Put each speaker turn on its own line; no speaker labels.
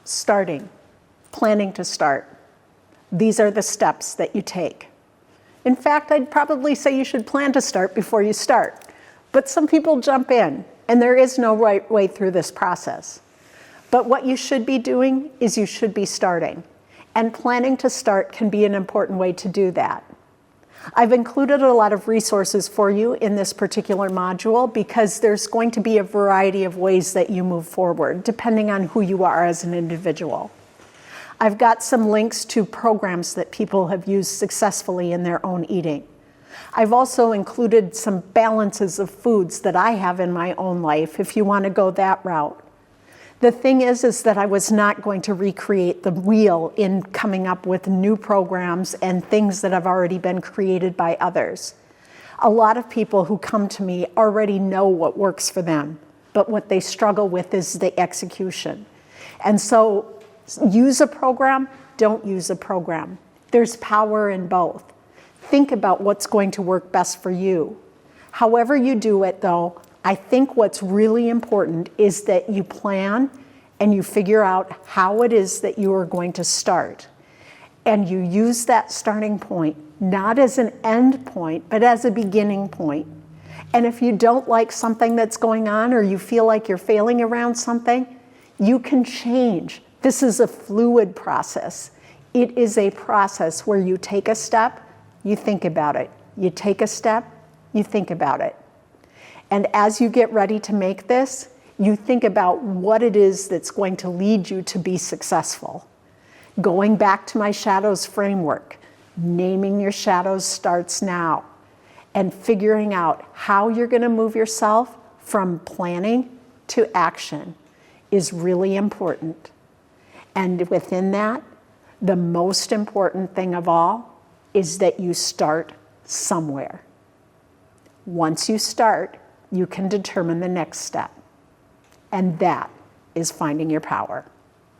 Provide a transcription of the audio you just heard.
Starting, planning to start. These are the steps that you take. In fact, I'd probably say you should plan to start before you start. But some people jump in, and there is no right way through this process. But what you should be doing is you should be starting. And planning to start can be an important way to do that. I've included a lot of resources for you in this particular module because there's going to be a variety of ways that you move forward, depending on who you are as an individual. I've got some links to programs that people have used successfully in their own eating. I've also included some balances of foods that I have in my own life if you want to go that route. The thing is that I was not going to recreate the wheel in coming up with new programs and things that have already been created by others. A lot of people who come to me already know what works for them, but what they struggle with is the execution. And so use a program, don't use a program. There's power in both. Think about what's going to work best for you. However you do it though, I think what's really important is that you plan and you figure out how it is that you are going to start. And you use that starting point, not as an end point, but as a beginning point. And if you don't like something that's going on or you feel like you're failing around something, you can change. This is a fluid process. It is a process where you take a step, you think about it. You take a step, you think about it. And as you get ready to make this, you think about what it is that's going to lead you to be successful. Going back to my shadows framework, naming your shadows starts now, and figuring out how you're going to move yourself from planning to action is really important. And within that, the most important thing of all is that you start somewhere. Once you start, you can determine the next step. And that is finding your power.